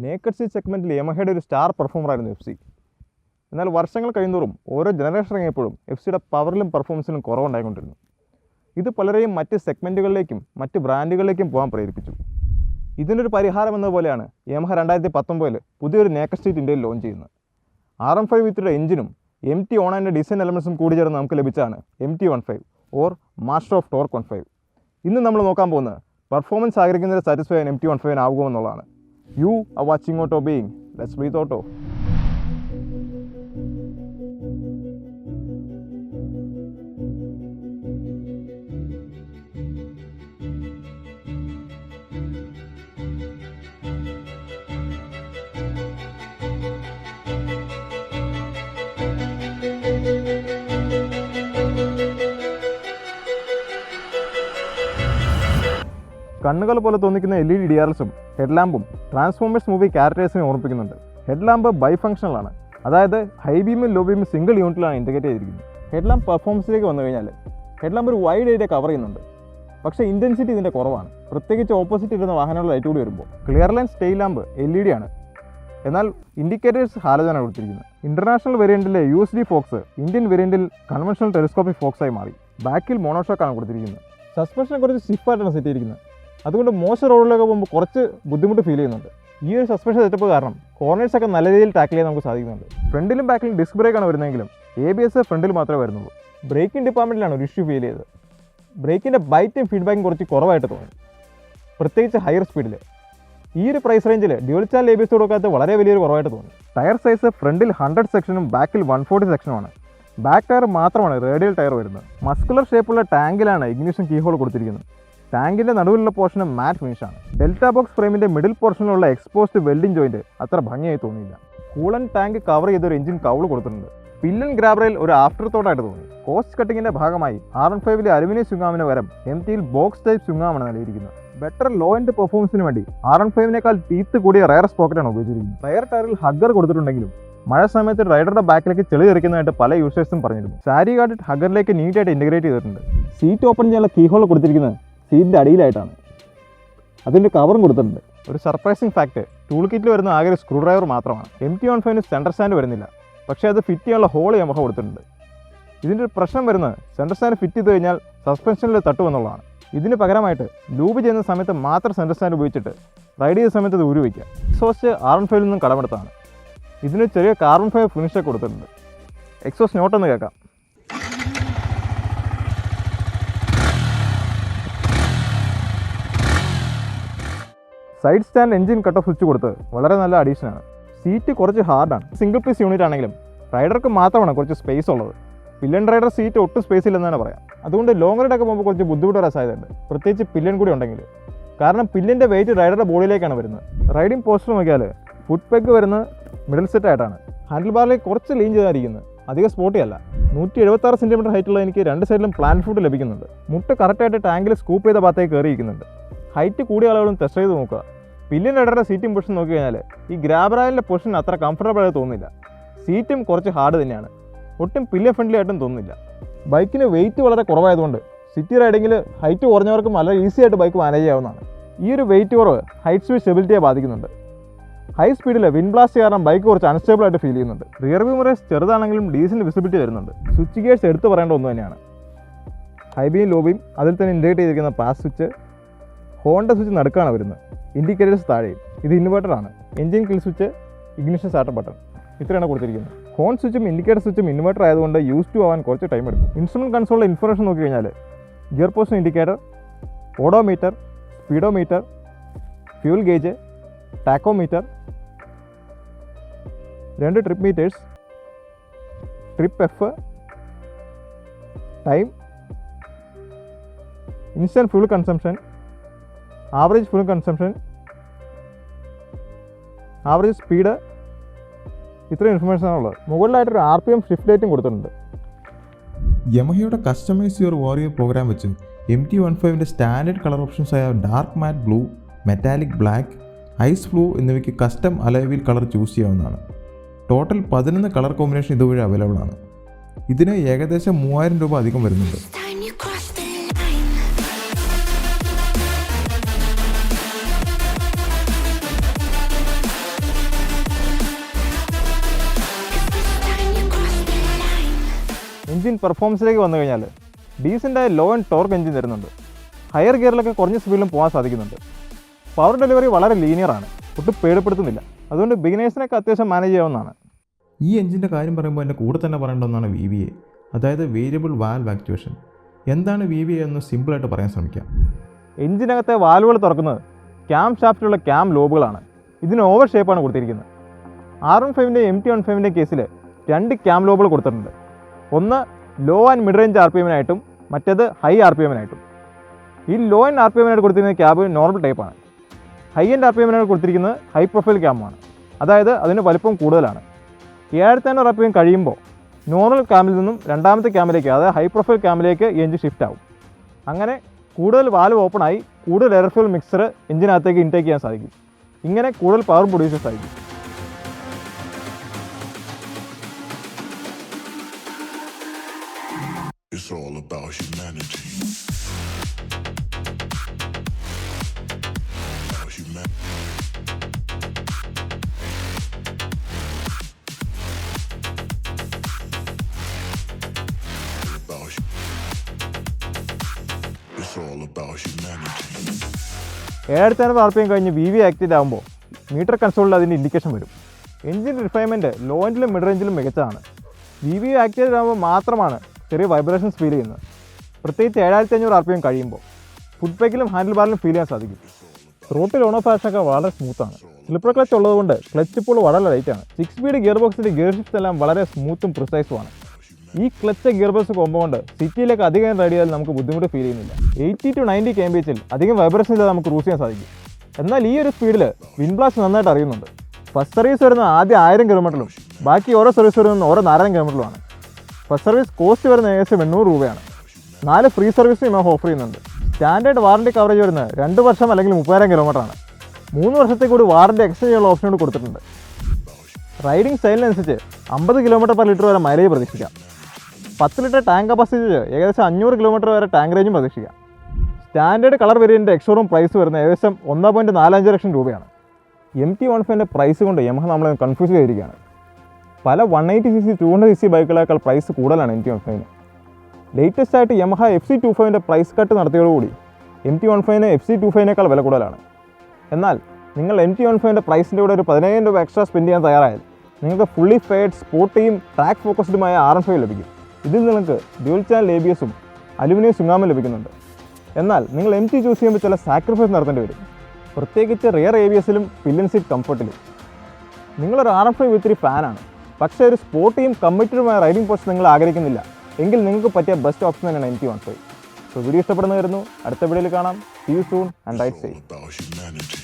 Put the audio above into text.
Naked seat സെഗ്മെൻറ്റിൽ യമഹയുടെ ഒരു star പെർഫോമറായിരുന്നു F C. എന്നാൽ വർഷങ്ങൾ കഴിയുന്തോറും ഓരോ ജനറേഷൻ ഇറങ്ങിയപ്പോഴും എഫ് സിയുടെ പവറിലും പെർഫോമൻസിലും കുറവുണ്ടായിക്കൊണ്ടിരുന്നു. ഇത് പലരെയും മറ്റ് സെഗ്മെൻറ്റുകളിലേക്കും മറ്റ് ബ്രാൻഡുകളിലേക്കും പോകാൻ പ്രേരിപ്പിച്ചു. ഇതിനൊരു പരിഹാരം എന്നതുപോലെയാണ് യമഹ 2019 പുതിയൊരു നേക്കഡ് സീറ്റ് ഇന്ത്യയിൽ ലോഞ്ച് ചെയ്യുന്നത്. RM5 വിത്തിയുടെ എഞ്ചിനും MT ഓണാൻ്റെ ഡിസൈൻ എലമെൻസും കൂടി ചേർന്ന് നമുക്ക് ലഭിച്ചാണ് MT15 or master of torque 15. ഇന്ന് നമ്മൾ നോക്കാൻ പോകുന്നത് പെർഫോമൻസ് ആഗ്രഹിക്കുന്നതിന് സാറ്റിസ്ഫൈ ചെയ്യാൻ MT15 ആകുമെന്നുള്ളതാണ്. You are watching auto being let's breathe auto. കണ്ണുകൾ പോലെ തോന്നിക്കുന്ന LED DRLസും ഹെഡ്ലാമ്പും ട്രാൻസ്ഫോമേഴ്സ് മൂവി ക്യാരക്ടേഴ്സിനെ ഓർമ്മിപ്പിക്കുന്നുണ്ട്. ഹെഡ്ലാമ്പ് ബൈ ഫംഗ്ഷണലാണ്, അതായത് ഹൈ ബീമും ലോ ബീമും സിംഗിൾ യൂണിറ്റിലാണ് ഇൻറ്റഗ്രേറ്റ് ചെയ്തിരിക്കുന്നത്. ഹെഡ്ലാമ്പ് പെർഫോമൻസിലേക്ക് വന്നു കഴിഞ്ഞാൽ ഹെഡ്ലാമ്പ് ഒരു വൈഡ് ഏരിയ കവർ ചെയ്യുന്നുണ്ട്, പക്ഷേ ഇൻറ്റൻസിറ്റി ഇതിൻ്റെ കുറവാണ്, പ്രത്യേകിച്ച് ഓപ്പോസിറ്റ് ഇരുന്ന വാഹനങ്ങളുടെ ലൈറ്റ് കൂടി വരുമ്പോൾ. Clear lens tail lamp LED ആണ്, എന്നാൽ ഇൻഡിക്കേറ്റേഴ്സ് ഹാലജനാണ് കൊടുത്തിരിക്കുന്നത്. ഇൻ്റർനാഷണൽ വേരിയൻറ്റിലെ USD ഫോക്സ് ഇന്ത്യൻ വേരിയൻറ്റിൽ കൺവെൻഷണൽ ടെലിസ്കോപ്പിക് ഫോക്സായി മാറി. ബാക്കിൽ മോണോഷോക്കാണ് കൊടുത്തിരിക്കുന്നത്. സസ്പെൻഷനെ കുറച്ച് സ്റ്റിഫായിട്ടാണ് സെറ്റ് ചെയ്തിരിക്കുന്നത്, അതുകൊണ്ട് മോശം റോഡിലൊക്കെ പോകുമ്പോൾ കുറച്ച് ബുദ്ധിമുട്ട് ഫീൽ ചെയ്യുന്നുണ്ട്. ഈ ഒരു സസ്പെൻഷൻ സെറ്റപ്പ് കാരണം കോർണേഴ്സൊക്കെ നല്ല രീതിയിൽ ടാക്കിൾ ചെയ്യാൻ നമുക്ക് സാധിക്കുന്നുണ്ട്. ഫ്രണ്ടിലും ബാക്കിലും ഡിസ്ക് ബ്രേക്കാണ് വരുന്നതെങ്കിലും ABS ഫ്രണ്ടിൽ മാത്രമേ വരുന്നുള്ളൂ. ബ്രേക്കിംഗ് ഡിപ്പാർട്ട്മെൻറ്റിലാണ് ഒരു ഇഷ്യൂ ഫീൽ ചെയ്തത്. ബ്രേക്കിൻ്റെ ബൈറ്റും ഫീഡ്ബാക്കും കുറച്ച് കുറവായിട്ട് തോന്നി, പ്രത്യേകിച്ച് ഹയർ സ്പീഡിൽ. ഈ ഒരു പ്രൈസ് റേഞ്ചിൽ ഡ്യുവൽ ചാനൽ ABS കൊടുക്കാത്ത വളരെ വലിയൊരു കുറവായിട്ട് തോന്നി. ടയർ സൈസ് ഫ്രണ്ടിൽ 100 സെക്ഷനും ബാക്കിൽ 140 സെക്ഷനുമാണ്. ബാക്ക് ടയർ മാത്രമാണ് റേഡിയൽ ടയർ വരുന്നത്. മസ്കുലർ ഷേപ്പുള്ള ടാങ്കിലാണ് ഇഗ്നിഷൻ കീ ഹോൾ കൊടുത്തിരിക്കുന്നത്. ടാങ്കിൻ്റെ നടുവിലുള്ള പോർഷന് മാറ്റ് ഫിനിഷാണ്. ഡെൽറ്റ ബോക്സ് ഫ്രെയിമിൻ്റെ മിഡിൽ പോർഷനിലുള്ള എക്സ്പോസ്ഡ് വെൽഡിംഗ് ജോയിൻറ്റ് അത്ര ഭംഗിയായി തോന്നിയില്ല. കൂളൻ ടാങ്ക് കവർ ചെയ്തൊരു എഞ്ചിൻ കൗൾ കൊടുത്തിട്ടുണ്ട്. പില്ലൻ ഗ്രാബ് റെയിൽ ഒരു ആഫ്റ്റർ തോട്ടായിട്ട് തോന്നി. കോസ്റ്റ് കട്ടിങ്ങിൻ്റെ ഭാഗമായി RM5 അലുമിനിയം സ്വിങ്ങാമിന് പകരം MT ബോക്സ് ടൈപ്പ് സ്വിങ്ങാമാണ് നൽകിയിരിക്കുന്നത്. ബെറ്റർ ലോ എൻഡ് പെർഫോമൻസിന് വേണ്ടി RM5 ടീത്ത് കൂടിയ റയർ സ്പോക്കറ്റാണ് ഉപയോഗിച്ചിരിക്കുന്നത്. റയർ ടയറിൽ ഹഗ്ഗർ കൊടുത്തിട്ടുണ്ടെങ്കിലും മഴ സമയത്ത് റൈഡറുടെ ബാക്കിലേക്ക് ചെളി തെറിക്കുന്നതായിട്ട് പല യൂസേഴ്സും പറഞ്ഞിരുന്നു. സാരി ഗാർഡ് ഹഗ്ഗറിലേക്ക് നീറ്റായിട്ട് ഇൻറ്റഗ്രേറ്റ് ചെയ്തിട്ടുണ്ട്. സീറ്റ് ഓപ്പൺ ചെയ്യാനുള്ള കീ ഹോൾ കൊടുത്തിരിക്കുന്നത് സീറ്റിൻ്റെ അടിയിലായിട്ടാണ്. അതിൻ്റെ കവറും കൊടുത്തിട്ടുണ്ട്. ഒരു സർപ്രൈസിങ് ഫാക്റ്റ്, ടൂൾ കിറ്റിൽ വരുന്ന ആകെ ഒരു സ്ക്രൂ ഡ്രൈവർ മാത്രമാണ്. MT15 സെൻറ്റർ സ്റ്റാൻഡ് വരുന്നില്ല, പക്ഷേ അത് ഫിറ്റ് ചെയ്യാനുള്ള ഹോൾ യമഹ കൊടുത്തിട്ടുണ്ട്. ഇതിൻ്റെ ഒരു പ്രശ്നം വരുന്നത് സെൻറ്റർ സ്റ്റാൻഡ് ഫിറ്റ് ചെയ്ത് കഴിഞ്ഞാൽ സസ്പെൻഷനിൽ തട്ടുമെന്നുള്ളതാണ്. ഇതിന് പകരമായിട്ട് ലൂബ് ചെയ്യുന്ന സമയത്ത് മാത്രം സെൻറ്റർ സ്റ്റാൻഡ് ഉപയോഗിച്ചിട്ട് റൈഡ് ചെയ്ത സമയത്ത് അത് ഊരി വയ്ക്കുക. എക്സോസ്റ്റ് RM5 നിന്നും കടമെടുത്താണ്. ഇതിന് ചെറിയ കാർബൺ ഫൈബർ ഫിനിഷൊക്കെ കൊടുത്തിട്ടുണ്ട്. എക്സോസ്റ്റ് നോട്ടൊന്ന് കേൾക്കാം. Side stand engine cut off switch കൊടുത്ത് വളരെ നല്ല അഡീഷനാണ്. സീറ്റ് കുറച്ച് ഹാർഡാണ്. സിംഗിൾ പീസ് യൂണിറ്റ് ആണെങ്കിലും റൈഡർക്ക് മാത്രമാണ് കുറച്ച് സ്പേസ് ഉള്ളത്. പില്ലൻ റൈഡർ സീറ്റ് ഒട്ടും സ്പേസ് ഇല്ലെന്ന് തന്നെ പറയാം. അതുകൊണ്ട് ലോങ് റൈഡൊക്കെ പോകുമ്പോൾ കുറച്ച് ബുദ്ധിമുട്ട് വരാൻ സാധ്യതയുണ്ട്, പ്രത്യേകിച്ച് പില്ലൻ കൂടി ഉണ്ടെങ്കിൽ. കാരണം പില്ലിൻ്റെ വെയിറ്റ് റൈഡറുടെ ബോഡിയിലേക്കാണ് വരുന്നത്. റൈഡിങ് പോസ്റ്റർ നോക്കിയാൽ ഫുഡ് പെഗ് വരുന്നത് മിഡിൽ സെറ്റ് ആയിട്ടാണ്. ഹാൻഡിൽ ബാറിലേക്ക് കുറച്ച് ലീൻ ചെയ്തായിരിക്കുന്നത്, അധികം സ്പോട്ടി അല്ല. 176 സെൻറ്റിമീറ്റർ ഹൈറ്റുള്ള എനിക്ക് രണ്ട് സൈഡിലും പ്ലാന്റ് ഫുഡ് ലഭിക്കുന്നുണ്ട്. മുട്ട് കറക്റ്റായിട്ട് ടാങ്കിൽ സ്കൂപ്പ് ചെയ്ത ഭാഗത്തേക്ക് കയറിയിരിക്കുന്നുണ്ട്. ഹൈറ്റ് കൂടിയ ആളുകളും ടെസ്റ്റ് ചെയ്ത് നോക്കുക. പില്ലിൻ റൈഡറുടെ സീറ്റിംഗ് പൊസിഷൻ നോക്കി കഴിഞ്ഞാൽ ഈ ഗ്രാബ് റായലിൻ്റെ പൊസിഷൻ അത്ര കംഫർട്ടബിൾ ആയി തോന്നുന്നില്ല. സീറ്റും കുറച്ച് ഹാർഡ് തന്നെയാണ്, ഒട്ടും പില്ലിൻ ഫ്രണ്ട്ലി ആയിട്ടും തോന്നുന്നില്ല. ബൈക്കിന് വെയിറ്റ് വളരെ കുറവായതുകൊണ്ട് സിറ്റി റൈഡിങ്ങിൽ ഹൈറ്റ് കുറഞ്ഞവർക്കും വളരെ ഈസി ആയിട്ട് ബൈക്ക് മാനേജ് ചെയ്യാവുന്നതാണ്. ഈ ഒരു വെയിറ്റ് കുറവ് ഹൈറ്റ് സ്പീഡ് സ്റ്റെബിലിറ്റിയെ ബാധിക്കുന്നുണ്ട്. ഹൈ സ്പീഡിൽ വിൻഡ് ബ്ലാസ്റ്റ് കാരണം ബൈക്ക് കുറച്ച് അൺസ്റ്റേബിൾ ആയിട്ട് ഫീൽ ചെയ്യുന്നുണ്ട്. റിയർ വ്യൂ മിറേഴ്സ് ചെറുതാണെങ്കിലും ഡീസൻറ്റ് വിസിബിലിറ്റി വരുന്നുണ്ട്. സ്വിച്ച് ഗിയേഴ്സ് എടുത്ത് പറയേണ്ട ഒന്ന് തന്നെയാണ്. ഹൈ ബീം ലോ ബീം, അതിൽ തന്നെ ഇൻഡിക്കേറ്റ് ചെയ്തിരിക്കുന്ന പാസ് സ്വിച്ച്, ഹോണിൻ്റെ സ്വിച്ച് നടുക്കാണ് വരുന്നത്. ഇൻഡിക്കേറ്റേഴ്സ് താഴെയും. ഇത് ഇൻവെർട്ടറാണ്. Engine kill switch, ignition starter button, ഇത്രയാണ് കൊടുത്തിരിക്കുന്നത്. ഹോൺ സ്വിച്ചും ഇൻഡിക്കേറ്റർ സ്വിച്ചും ഇൻവെർട്ടർ ആയതുകൊണ്ട് യൂസ് ടു ആവാൻ കുറച്ച് ടൈം എടുക്കും. ഇൻസ്ട്രുമെൻറ്റ് കൺസോളിലെ ഇൻഫർമേഷൻ നോക്കി കഴിഞ്ഞാൽ gear position indicator, odometer, speedometer, fuel gauge, tachometer, 2 trip meters, trip F, time, instant fuel consumption, average fuel consumption, average speed, ഇത്രയും ഇൻഫർമേഷനാണുള്ളത്. മുകളിലായിട്ടൊരു RPM ഷിഫ്റ്റ് ലൈറ്റും കൊടുത്തിട്ടുണ്ട്. യമഹയുടെ കസ്റ്റമൈസ് യുവർ വാരിയർ പ്രോഗ്രാം വെച്ച് MT15 സ്റ്റാൻഡേർഡ് കളർ ഓപ്ഷൻസായ dark matte blue, metallic black, ice blue എന്നിവയ്ക്ക് custom alloy wheel colour choose ചെയ്യാവുന്നതാണ്. ടോട്ടൽ 11 കളർ കോമ്പിനേഷൻ ഇതുവഴി അവൈലബിൾ ആണ്. ഇതിന് ഏകദേശം 3000 രൂപ അധികം വരുന്നുണ്ട്. എഞ്ചിൻ പെർഫോമൻസിലേക്ക് വന്നു കഴിഞ്ഞാൽ ഡീസൻ്റായ ലോ ആൻഡ് ടോർക്ക് എഞ്ചിൻ തരുന്നുണ്ട്. ഹയർ ഗിയറിലൊക്കെ കുറഞ്ഞ സ്പീഡിലും പോകാൻ സാധിക്കുന്നുണ്ട്. പവർ ഡെലിവറി വളരെ ലീനിയറാണ്, ഒട്ടും പേടിപ്പെടുത്തുന്നില്ല. അതുകൊണ്ട് ബിഗിനേഴ്സിനൊക്കെ അത്യാവശ്യം മാനേജ് ചെയ്യാവുന്നതാണ്. ഈ എഞ്ചിൻ്റെ കാര്യം പറയുമ്പോൾ എൻ്റെ കൂടെ തന്നെ പറയേണ്ട ഒന്നാണ് VVA, അതായത് വേരിയബിൾ വാൽവ് ആക്ച്വേഷൻ. എന്താണ് VVA എന്ന് സിമ്പിളായിട്ട് പറയാൻ ശ്രമിക്കാം. എഞ്ചിനകത്തെ വാൽവുകൾ തുറക്കുന്നത് ക്യാം ഷാഫ്റ്റിലുള്ള ക്യാം ലോബുകളാണ്. ഇതിന് ഓവർ ഷേപ്പാണ് കൊടുത്തിരിക്കുന്നത്. R15ൻ്റെയും MT15ൻ്റെയും കേസിൽ 2 ക്യാം ലോബുകൾ കൊടുത്തിട്ടുണ്ട്. ഒന്ന് ലോ ആൻഡ് മിഡ് റേഞ്ച് RPM-നായിട്ടും മറ്റേത് ഹൈ RPM-നായിട്ടും. ഈ ലോ ആൻഡ് RPM-നായിട്ട് കൊടുത്തിരിക്കുന്ന ക്യാബ് നോർമൽ ടൈപ്പാണ്. ഹൈ ആൻഡ് RPM-നായിട്ട് കൊടുത്തിരിക്കുന്നത് ഹൈ പ്രൊഫൈൽ ക്യാമാണ്, അതായത് അതിന് വലിപ്പം കൂടുതലാണ്. 7500 RPM കഴിയുമ്പോൾ നോർമൽ ക്യാമിൽ നിന്നും രണ്ടാമത്തെ ക്യാമിലേക്ക്, അതായത് ഹൈ പ്രൊഫൈൽ ക്യാമിലേക്ക് ഈ എഞ്ചിൻ ഷിഫ്റ്റ് ആവും. അങ്ങനെ കൂടുതൽ വാൽവ് ഓപ്പണായി കൂടുതൽ എയർ ഫ്യൂൽ മിക്സർ എഞ്ചിനകത്തേക്ക് ഇൻടേക്ക് ചെയ്യാൻ സാധിക്കും. ഇങ്ങനെ കൂടുതൽ പവർ പ്രൊഡ്യൂസ് ചെയ്യാൻ സാധിക്കും. It's all about humanity. It's all about humanity. 7500 RPM കഴിഞ്ഞ് VVA ആക്റ്റീവ് ആകുമ്പോൾ മീറ്റർ കൺസോളിൽ അതിൻ്റെ ഇൻഡിക്കേഷൻ വരും. എഞ്ചിൻ റിഫൈൻമെൻറ്റ് ലോ എൻഡിലും മിഡ് റേഞ്ചിലും മികച്ചതാണ്. VVA ആക്റ്റീവ് ആകുമ്പോൾ മാത്രമാണ് ചെറിയ വൈബ്രേഷൻസ് ഫീൽ ചെയ്യുന്നത്. പ്രത്യേകിച്ച് 7500 RPM കഴിയുമ്പോൾ ഫുഡ് പേക്കിലും ഹാൻഡിൽ ബാറിലും ഫീൽ ചെയ്യാൻ സാധിക്കും. ത്രോട്ടിൽ ഓൺ ഓഫ് ആക്ഷനൊക്കെ വളരെ സ്മൂത്താണ്. സ്ലിപ്പർ ക്ലച്ച് ഉള്ളതുകൊണ്ട് ക്ലച്ച് ഇപ്പോൾ വളരെ ലൈറ്റാണ്. 6 സ്പീഡ് ഗിയർ ബോക്സിൻ്റെ ഗിയർ ഷിഫ്റ്റ് എല്ലാം വളരെ സ്മൂത്തും പ്രിസൈസുമാണ്. ഈ ക്ലച്ച് ഗിയർ ബോക്സ് കൊമ്പ് കൊണ്ട് സിറ്റിയിലേക്ക് അധികം റൈഡ് ചെയ്താൽ നമുക്ക് ബുദ്ധിമുട്ട് ഫീൽ ചെയ്യുന്നില്ല. 80 to 90 kmph അധികം വൈബ്രേഷൻ ചെയ്താൽ നമുക്ക് ക്രൂസ് ചെയ്യാൻ സാധിക്കും. എന്നാൽ ഈ ഒരു സ്പീഡിൽ വിൻഡ് ബ്ലാസ്റ്റ് നന്നായിട്ട് അറിയുന്നുണ്ട്. ഫസ്റ്റ് സർവീസ് വരുന്ന ആദ്യം 1000 കിലോമീറ്ററിലും ബാക്കി ഓരോ സർവീസ് വരുന്ന ഓരോ 4000 കിലോമീറ്ററിലുമാണ്. ഫസ്റ്റ് സർവീസ് കോസ്റ്റ് വരുന്ന ഏകദേശം 800 രൂപയാണ്. 4 ഫ്രീ സർവീസും ഓഫർ ചെയ്യുന്നുണ്ട്. സ്റ്റാൻഡേർഡ് വാറണ്ടി കവറേജ് വരുന്നത് 2 വർഷം അല്ലെങ്കിൽ 30,000 കിലോമീറ്ററാണ്. 3 വർഷത്തെ കൂടി വാറണ്ടി എക്സ്റ്റെൻഡ് ചെയ്യാനുള്ള ഓപ്ഷൻ കൂടി കൊടുത്തിട്ടുണ്ട്. റൈഡിംഗ് സ്റ്റൈലിനനുസരിച്ച് 50 km/ലിറ്റർ വരെ മൈലേജ് പ്രതീക്ഷിക്കാം. 10 ലിറ്റർ ടാങ്ക് കപ്പാസിറ്റി ഏകദേശം 500 കിലോമീറ്റർ വരെ ടാങ്ക് റേഞ്ചും പ്രതീക്ഷിക്കാം. സ്റ്റാൻഡേർഡ് കളർ വേരിയൻ്റെ എക്സ്ഷോറൂം പ്രൈസ് വരുന്ന ഏകദേശം 1.45 ലക്ഷം രൂപയാണ്. MT15ൻ്റെ പ്രൈസ് കൊണ്ട് യമഹ നമ്മളെ കൺഫ്യൂസ് ചെയ്തിരിക്കുകയാണ്. പല 180cc 200cc ബൈക്കുകളേക്കാൾ പ്രൈസ് കൂടുതലാണ് MT15. ലേറ്റസ്റ്റ് ആയിട്ട് യമഹ FC25ൻ്റെ പ്രൈസ് കട്ട് നടത്തിയതോടുകൂടി MT15 FC25നേക്കാൾ വില കൂടുതലാണ്. എന്നാൽ നിങ്ങൾ MT15ൻ്റെ പ്രൈസിൻ്റെ കൂടെ ഒരു 10,000 രൂപ എക്സ്ട്രാ സ്പെൻഡ് ചെയ്യാൻ തയ്യാറായാൽ നിങ്ങൾക്ക് ഫുള്ളി ഫെയർഡ് സ്പോർട്ടിയും ട്രാക്ക് ഫോക്കസ്ഡുമായ R15 ലഭിക്കും. ഇതിൽ നിങ്ങൾക്ക് ഡ്യുവൽ ചാനൽ ABS-ഉം അലുമിനിയം സുങ്ങാമും ലഭിക്കുന്നുണ്ട്. എന്നാൽ നിങ്ങൾ MT ചൂസ് ചെയ്യുമ്പോൾ ചില സാക്രിഫൈസ് നടത്തേണ്ടി വരും, പ്രത്യേകിച്ച് റിയർ ABS-ലും പില്ലൻ സീറ്റ് കംഫർട്ടിലും. നിങ്ങളൊരു R15 V3 ഫാനാണ്, പക്ഷേ ഒരു സ്പോർട്ടിയും കമ്മിറ്റഡുമായ റൈഡിംഗ് പോസ്റ്റ് നിങ്ങൾ ആഗ്രഹിക്കുന്നില്ല എങ്കിൽ നിങ്ങൾക്ക് പറ്റിയ ബെസ്റ്റ് ഓപ്ഷൻ തന്നെയാണ് MT15. സോ വീഡിയോ ഇഷ്ടപ്പെടുന്നതായിരുന്നു. അടുത്ത വീഡിയോയിൽ കാണാം. See you soon and ride safe.